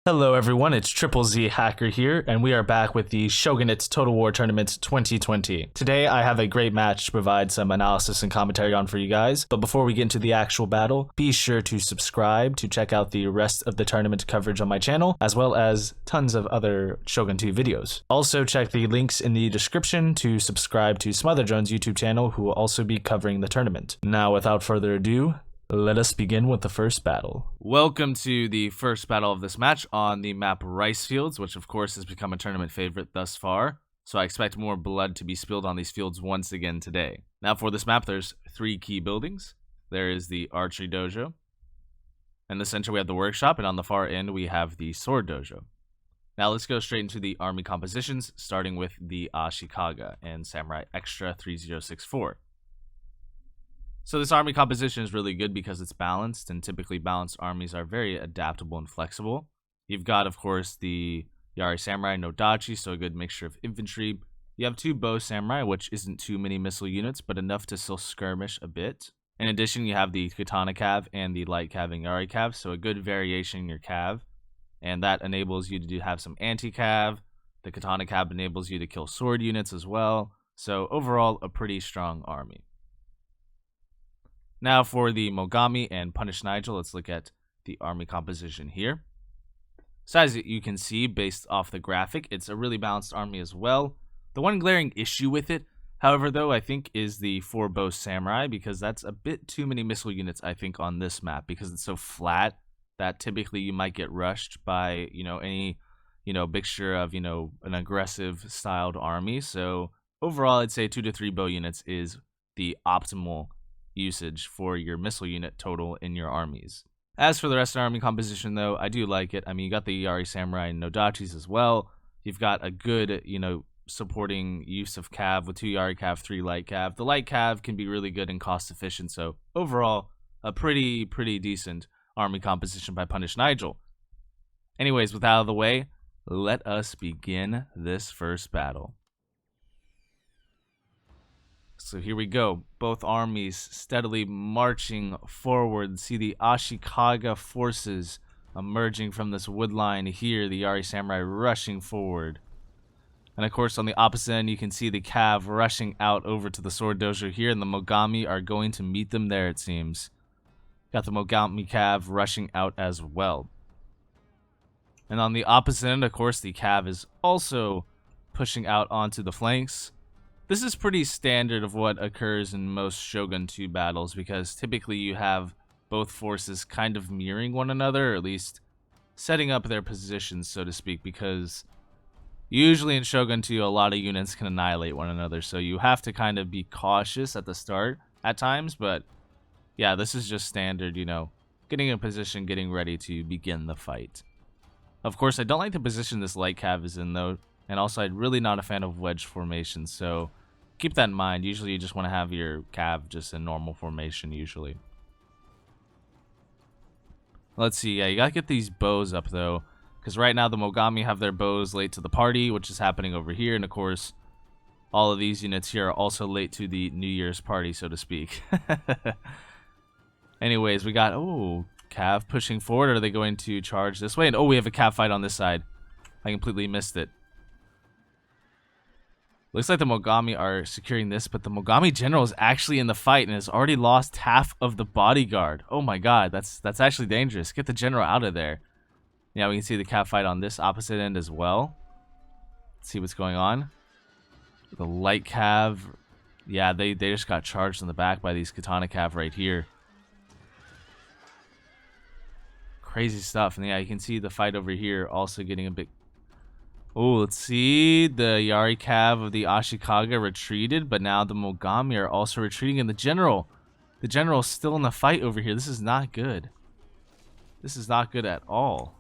Hello everyone, it's Triple Z Hacker here, and we are back with the Shogunate Total War Tournament 2020. Today I have a great match to provide some analysis and commentary on for you guys, but before we get into the actual battle, be sure to subscribe to check out the rest of the tournament coverage on my channel, as well as tons of other Shogun 2 videos. Also check the links in the description to subscribe to Smother Jones' YouTube channel, who will also be covering the tournament. Now without further ado, let us begin with the first battle. Welcome to the first battle of this match on the map Rice Fields, which of course has become a tournament favorite thus far, so I expect more blood to be spilled on these fields once again today. Now for this map, there's three key buildings. There is the Archery Dojo. In the center we have the Workshop, and on the far end we have the Sword Dojo. Now let's go straight into the army compositions, starting with the Ashikaga and Samurai Extra 3064. So this army composition is really good because it's balanced, and typically balanced armies are very adaptable and flexible. You've got, of course, the Yari Samurai no Dachi, so a good mixture of infantry. You have two Bow Samurai, which isn't too many missile units, but enough to still skirmish a bit. In addition, you have the Katana Cav and the Light Cav and Yari Cav, so a good variation in your Cav. And that enables you to have some anti-Cav. The Katana Cav enables you to kill sword units as well. So overall, a pretty strong army. Now for the Mogami and Punished Nigel, let's look at the army composition here. So as you can see, based off the graphic, it's a really balanced army as well. The one glaring issue with it, however, though, I think is the 4 Bow Samurai, because that's a bit too many missile units, I think, on this map, because it's so flat that typically you might get rushed by, any, mixture of, an aggressive styled army. So overall, I'd say 2 to 3 bow units is the optimal usage for your missile unit total in your armies. As for the rest of the army composition, though, I do like it. I mean, you got the Yari Samurai and Nodachis as well. You've got a good, supporting use of Cav with 2 Yari Cav, 3 Light Cav. The Light Cav can be really good and cost efficient, so overall, a pretty decent army composition by Punished Nigel. Anyways, with that out of the way, let us begin this first battle. So here we go. Both armies steadily marching forward. See the Ashikaga forces emerging from this wood line here. The Yari Samurai rushing forward. And of course on the opposite end you can see the Cav rushing out over to the Sword Dojo here. And the Mogami are going to meet them there, it seems. Got the Mogami Cav rushing out as well. And on the opposite end, of course, the Cav is also pushing out onto the flanks. This is pretty standard of what occurs in most Shogun 2 battles, because typically you have both forces kind of mirroring one another, or at least setting up their positions, so to speak, because usually in Shogun 2 a lot of units can annihilate one another, so you have to kind of be cautious at the start at times. But yeah, this is just standard, getting in position, getting ready to begin the fight. Of course, I don't like the position this Light Cav is in, though. And also, I'm really not a fan of wedge formation, so keep that in mind. Usually, you just want to have your Cav just in normal formation, usually. Let's see. Yeah, you gotta get these bows up, though, because right now the Mogami have their bows late to the party, which is happening over here. And, of course, all of these units here are also late to the New Year's party, so to speak. Anyways, we got, Cav pushing forward. Are they going to charge this way? And, we have a Cav fight on this side. I completely missed it. Looks like the Mogami are securing this, but the Mogami general is actually in the fight and has already lost half of the bodyguard. Oh my god, that's actually dangerous. Get the general out of there. Yeah, we can see the Cav fight on this opposite end as well. Let's see what's going on. The Light Cav, yeah, they just got charged in the back by these Katana Cav right here. Crazy stuff. And yeah, you can see the fight over here also getting a bit. Let's see. The Yari Cav of the Ashikaga retreated, but now the Mogami are also retreating, and the general is still in the fight over here. This is not good. This is not good at all.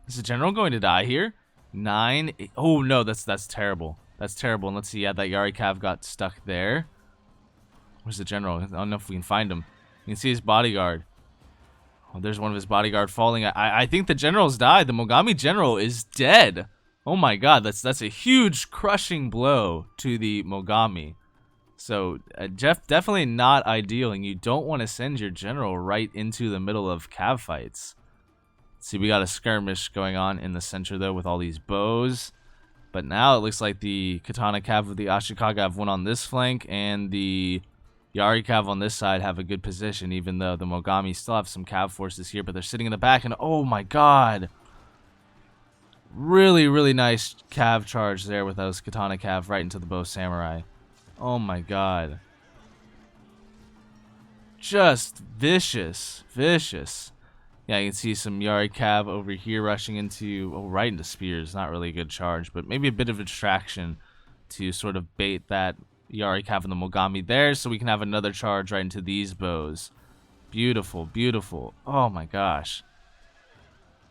Is the general going to die here? 9. Oh no, that's terrible. That's terrible. And let's see. Yeah, that Yari Cav got stuck there. Where's the general? I don't know if we can find him. You can see his bodyguard. Oh, there's one of his bodyguard falling. I think the general's died. The Mogami general is dead. Oh my god, that's a huge crushing blow to the Mogami. So definitely not ideal, and you don't want to send your general right into the middle of cav fights. See, we got a skirmish going on in the center, though, with all these bows. But now it looks like the Katana Cav of the Ashikaga have one on this flank, and the Yari Cav on this side have a good position, even though the Mogami still have some Cav forces here, but they're sitting in the back, and oh my god! Really, really nice Cav charge there with those Katana Cav right into the Bow Samurai. Oh my god. Just vicious, vicious. Yeah, you can see some Yari Cav over here rushing into, oh, right into spears. Not really a good charge, but maybe a bit of a distraction to sort of bait that Yari Cav and the Mogami there, so we can have another charge right into these bows. Beautiful, beautiful. Oh my gosh.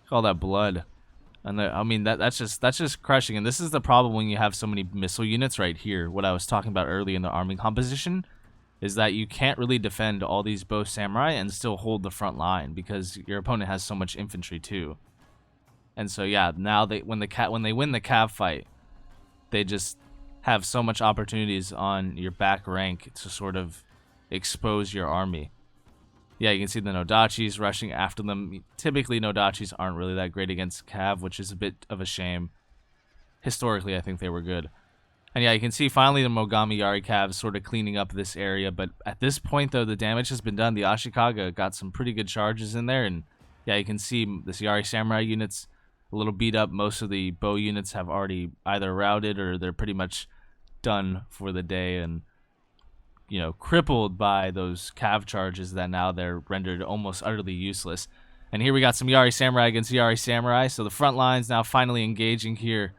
Look at all that blood. And I mean that's just crushing. And this is the problem when you have so many missile units right here. What I was talking about early in the army composition is that you can't really defend all these bow samurai and still hold the front line because your opponent has so much infantry too. And so yeah, now when they win the Cav fight, they just have so much opportunities on your back rank to sort of expose your army. Yeah, you can see the Nodachis rushing after them. Typically, Nodachis aren't really that great against Cav, which is a bit of a shame. Historically, I think they were good. And yeah, you can see finally the Mogami Yari Cav sort of cleaning up this area. But at this point, though, the damage has been done. The Ashikaga got some pretty good charges in there. And yeah, you can see this Yari Samurai unit's a little beat up. Most of the bow units have already either routed or they're pretty much done for the day. And you know, crippled by those Cav charges that now they're rendered almost utterly useless. And here we got some Yari Samurai against Yari Samurai, so the front line's now finally engaging here.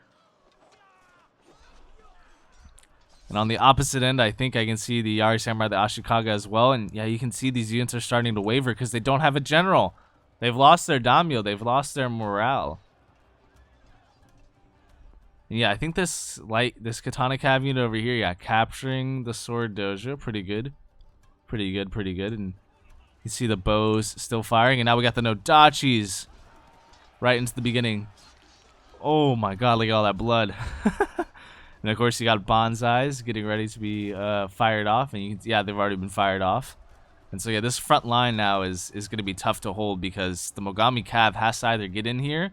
And on the opposite end, I think I can see the Yari Samurai, the Ashikaga as well. And yeah, you can see these units are starting to waver because they don't have a general. They've lost their daimyo, they've lost their morale. Yeah, I think this Katana Cav unit over here, yeah, capturing the Sword Dojo, pretty good. Pretty good, pretty good. And you see the bows still firing, and now we got the Nodachis right into the beginning. Oh my god, look at all that blood. And of course you got Bonsais getting ready to be fired off, and you can, yeah, they've already been fired off. And so yeah, this front line now is going to be tough to hold because the Mogami Cav has to either get in here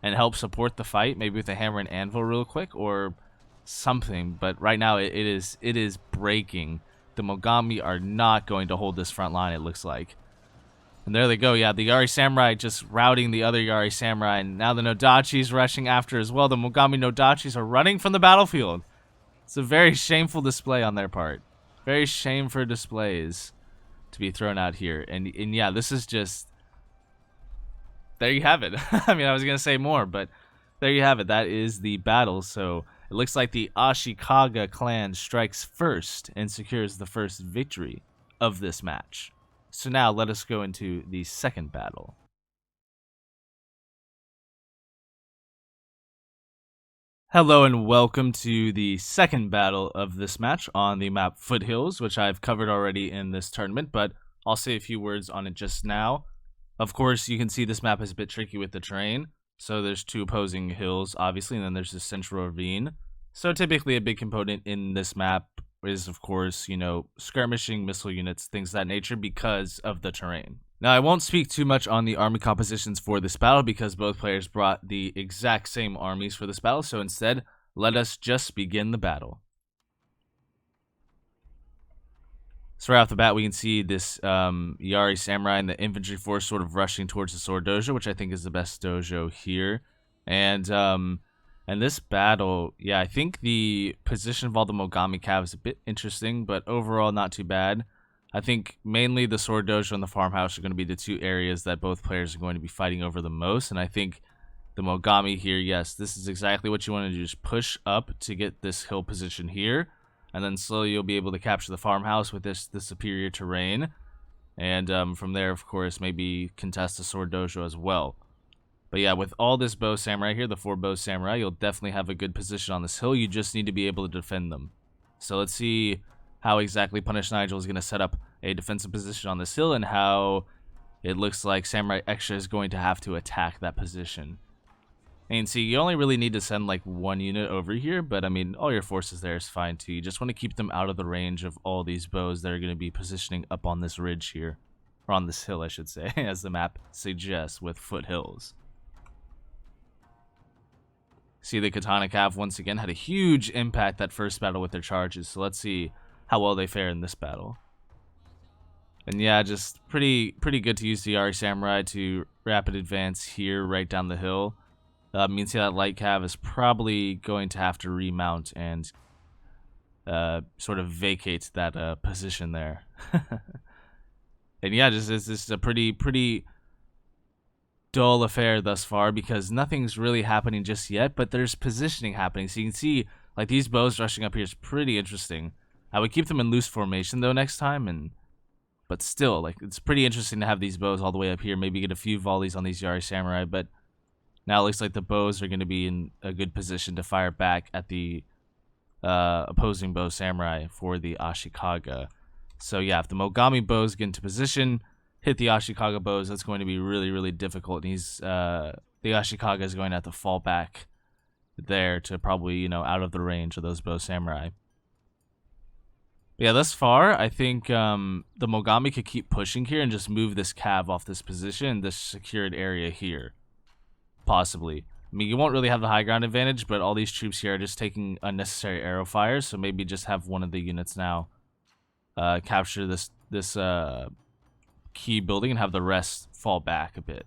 and help support the fight, maybe with a hammer and anvil real quick or something. But right now it is breaking. The Mogami are not going to hold this front line, it looks like. And there they go. Yeah, the Yari Samurai just routing the other Yari Samurai, and now the Nodachis rushing after as well. The Mogami Nodachis are running from the battlefield. It's a very shameful display on their part. Very shameful displays to be thrown out here. And yeah, this is just... there you have it. I mean, I was going to say more, but there you have it. That is the battle. So it looks like the Ashikaga clan strikes first and secures the first victory of this match. So now let us go into the second battle. Hello and welcome to the second battle of this match on the map Foothills, which I've covered already in this tournament, but I'll say a few words on it just now. Of course, you can see this map is a bit tricky with the terrain. So there's two opposing hills, obviously, and then there's the central ravine. So typically a big component in this map is, of course, you know, skirmishing, missile units, things of that nature because of the terrain. Now, I won't speak too much on the army compositions for this battle because both players brought the exact same armies for this battle. So instead, let us just begin the battle. So right off the bat, we can see this Yari Samurai and the infantry force sort of rushing towards the Sword Dojo, which I think is the best dojo here. And this battle, yeah, I think the position of all the Mogami Cav is a bit interesting, but overall not too bad. I think mainly the Sword Dojo and the farmhouse are going to be the two areas that both players are going to be fighting over the most. And I think the Mogami here, yes, this is exactly what you want to do, just push up to get this hill position here. And then slowly you'll be able to capture the farmhouse with the superior terrain. And from there, of course, maybe contest the Sword Dojo as well. But yeah, with all this bow samurai here, the 4 bow samurai, you'll definitely have a good position on this hill. You just need to be able to defend them. So let's see how exactly Punished Nigel is going to set up a defensive position on this hill and how it looks like Samurai Extra is going to have to attack that position. And see, you only really need to send like 1 unit over here, but I mean, all your forces there is fine too. You just want to keep them out of the range of all these bows that are going to be positioning up on this ridge here. or on this hill, I should say, as the map suggests, with foothills. See, the Katana Cav once again had a huge impact that first battle with their charges, so let's see how well they fare in this battle. And yeah, just pretty good to use the Yari Samurai to rapid advance here right down the hill. Means that light cav is probably going to have to remount and sort of vacate that position there. And yeah, this is a pretty dull affair thus far because nothing's really happening just yet, but there's positioning happening. So you can see like these bows rushing up here is pretty interesting. I would keep them in loose formation though next time, but still, like, it's pretty interesting to have these bows all the way up here. Maybe get a few volleys on these Yari Samurai, but now it looks like the bows are going to be in a good position to fire back at the opposing bow samurai for the Ashikaga. So yeah, if the Mogami bows get into position, hit the Ashikaga bows, that's going to be really difficult. And the Ashikaga is going to have to fall back there to probably, you know, out of the range of those bow samurai. Yeah, thus far, I think the Mogami could keep pushing here and just move this cav off this position, this secured area here. Possibly. I mean, you won't really have the high ground advantage, but all these troops here are just taking unnecessary arrow fires, so maybe just have one of the units now capture this key building and have the rest fall back a bit.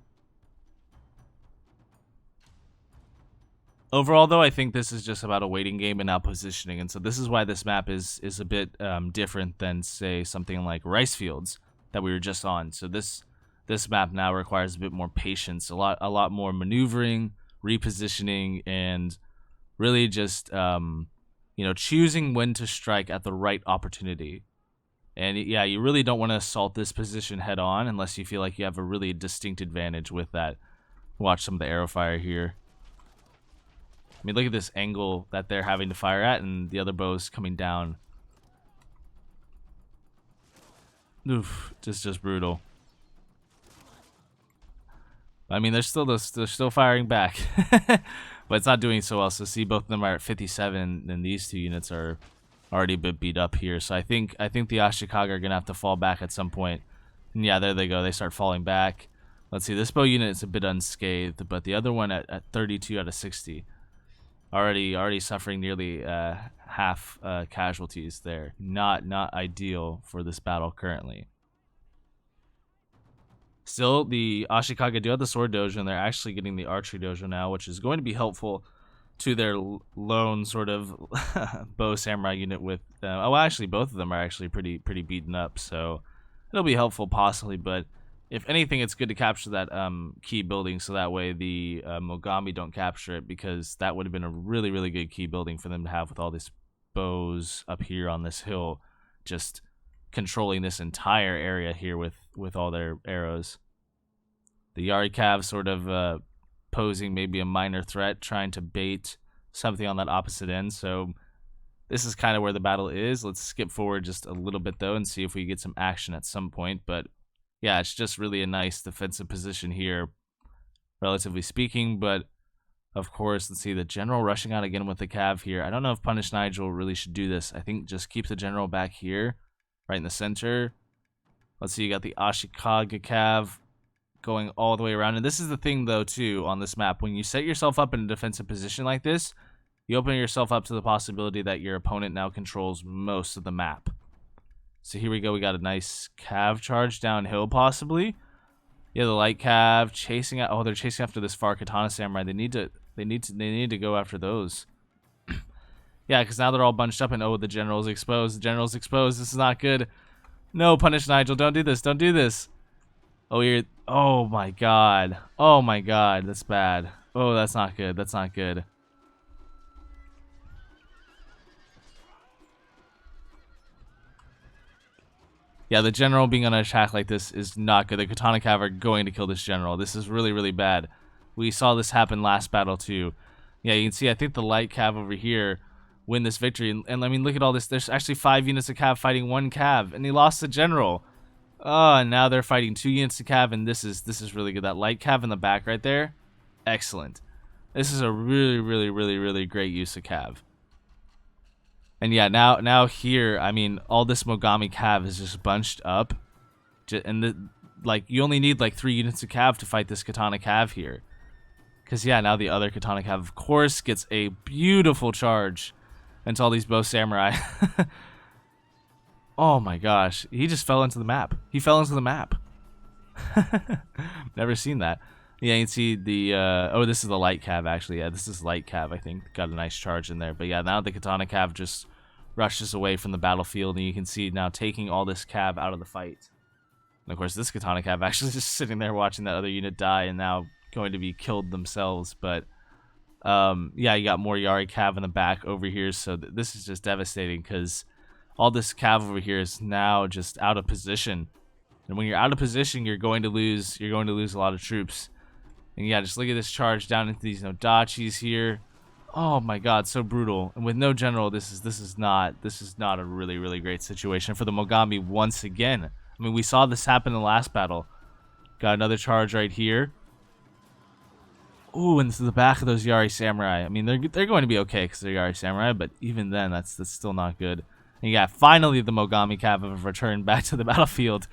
Overall, though, I think this is just about a waiting game and now positioning, and so this is why this map is a bit different than, say, something like Rice Fields that we were just on. So this map now requires a bit more patience, a lot more maneuvering, repositioning, and really just you know, choosing when to strike at the right opportunity. And yeah, you really don't want to assault this position head on unless you feel like you have a really distinct advantage with that. Watch some of the arrow fire here. I mean, look at this angle that they're having to fire at, and the other bow's coming down. Oof, just brutal. I mean, they're still firing back, but it's not doing so well. So see, both of them are at 57, and these two units are already a bit beat up here. So I think the Ashikaga are gonna have to fall back at some point. And yeah, there they go. They start falling back. Let's see, this bow unit is a bit unscathed, but the other one at 32 out of 60. Already suffering nearly half casualties there. Not ideal for this battle currently. Still, the Ashikaga do have the sword dojo, and they're actually getting the archery dojo now, which is going to be helpful to their lone sort of bow samurai unit with. Oh, actually, both of them are actually pretty beaten up, so it'll be helpful possibly. But if anything, it's good to capture that key building, so that way the Mogami don't capture it, because that would have been a really good key building for them to have with all these bows up here on this hill, just controlling this entire area here with all their arrows. The Yari Cav sort of posing maybe a minor threat, trying to bait something on that opposite end. So this is kind of where the battle is. Let's skip forward just a little bit though and see if we get some action at some point. But yeah, it's just really a nice defensive position here, relatively speaking. But of course, let's see the general rushing out again with the cav here. I don't know if Punished Nigel really should do this. I think just keep the general back here, right in the center. Let's see, you got the Ashikaga cav going all the way around. And this is the thing though too on this map. When you set yourself up in a defensive position like this, you open yourself up to the possibility that your opponent now controls most of the map. So here we go. We got a nice cav charge downhill, possibly. Yeah, the light cav chasing out. Oh, they're chasing after this far katana samurai. They need to go after those. Yeah, because now they're all bunched up, and oh, the general's exposed. The general's exposed. This is not good. No, Punished Nigel, don't do this. Don't do this. Oh, you're. Oh my god. Oh my god. That's bad. Oh, that's not good. That's not good. Yeah, the general being on an attack like this is not good. The Katana Cav are going to kill this general. This is really bad. We saw this happen last battle too. Yeah, you can see, I think the light Cav over here win this victory. And I mean, look at all this. There's actually 5 units of Cav fighting 1 Cav, and they lost the general. Oh, and now they're fighting 2 units of Cav, and this is really good. That light Cav in the back right there, excellent. This is a really great use of Cav. And yeah, now here, I mean, all this Mogami Cav is just bunched up, and like, you only need like 3 units of cav to fight this katana cav here. Because, yeah, now the other katana cav, of course, gets a beautiful charge into all these bow samurai. Oh my gosh, he just fell into the map. He fell into the map. Never seen that. Yeah, you can see the, oh, this is the light cav, actually. Yeah, this is light cav, I think. Got a nice charge in there. But yeah, now the katana cav just rushes away from the battlefield, and you can see now taking all this cav out of the fight. And of course, this katana cav actually just sitting there watching that other unit die, and now going to be killed themselves. But yeah, you got more Yari cav in the back over here, so this is just devastating because all this cav over here is now just out of position. And when you're out of position, you're going to lose a lot of troops. And yeah, just look at this charge down into these Nodachis here. Oh my god, so brutal. And with no general, this is not a really great situation for the Mogami once again. I mean, we saw this happen in the last battle. Got another charge right here. Ooh, into the back of those Yari Samurai. I mean, they're going to be okay because they're Yari Samurai, but even then, that's still not good. And yeah, finally the Mogami cav have returned back to the battlefield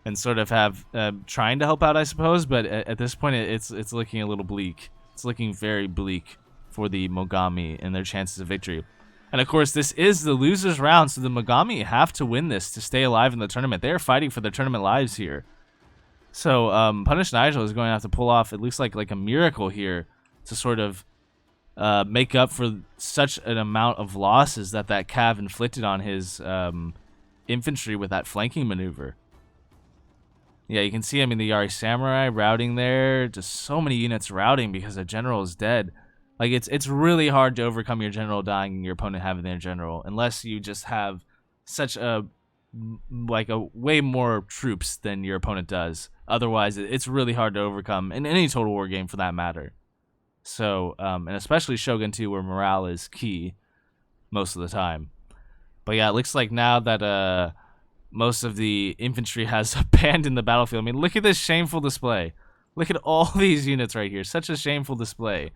and sort of have trying to help out, I suppose. But at this point, it's looking a little bleak. It's looking very bleak for the Mogami and their chances of victory. And of course, this is the losers round, so the Mogami have to win this to stay alive in the tournament. They are fighting for their tournament lives here. So Punished Nigel is going to have to pull off, it looks like a miracle here to sort of make up for such an amount of losses that cav inflicted on his infantry with that flanking maneuver. Yeah, you can see, I mean, the Yari Samurai routing there. Just so many units routing because the general is dead. Like, it's really hard to overcome your general dying and your opponent having their general, unless you just have such a way more troops than your opponent does. Otherwise, it's really hard to overcome in any Total War game for that matter. So, and especially Shogun 2, where morale is key most of the time. But yeah, it looks like now that most of the infantry has abandoned the battlefield. I mean, look at this shameful display. Look at all these units right here. Such a shameful display.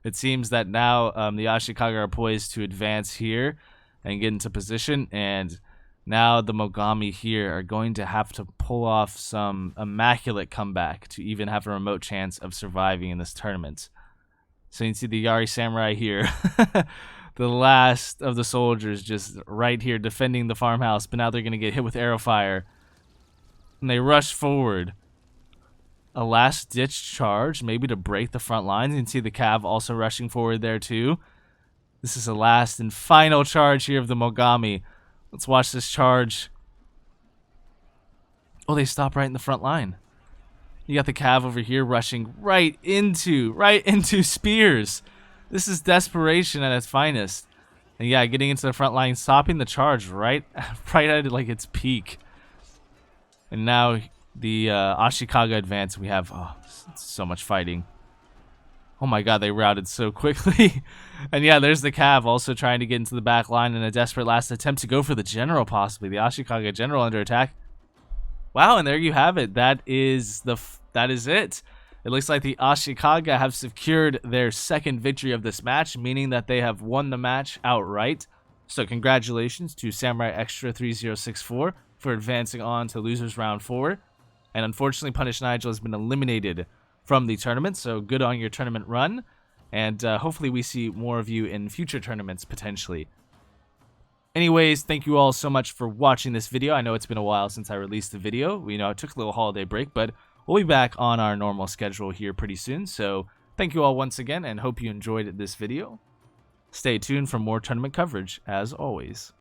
It seems that now the Ashikaga are poised to advance here and get into position, and now the Mogami here are going to have to pull off some immaculate comeback to even have a remote chance of surviving in this tournament. So you can see the Yari Samurai here. The last of the soldiers just right here defending the farmhouse, but now they're going to get hit with arrow fire. And they rush forward. A last-ditch charge, maybe to break the front lines. You can see the cav also rushing forward there too. This is a last and final charge here of the Mogami. Let's watch this charge. Oh, they stop right in the front line. You got the cav over here rushing right into spears. This is desperation at its finest. And yeah, getting into the front line, stopping the charge right at like its peak. And now the Ashikaga advance. We have so much fighting. Oh my god, they routed so quickly. And yeah, there's the cav also trying to get into the back line in a desperate last attempt to go for the general, possibly. The Ashikaga general under attack. Wow, and there you have it. That is it. It looks like the Ashikaga have secured their second victory of this match, meaning that they have won the match outright. So congratulations to Samurai Extra 3064 for advancing on to losers round 4. And unfortunately, Punished Nigel has been eliminated from the tournament, so good on your tournament run. And hopefully we see more of you in future tournaments, potentially. Anyways, thank you all so much for watching this video. I know it's been a while since I released the video. I took a little holiday break, but we'll be back on our normal schedule here pretty soon. So thank you all once again, and hope you enjoyed this video. Stay tuned for more tournament coverage, as always.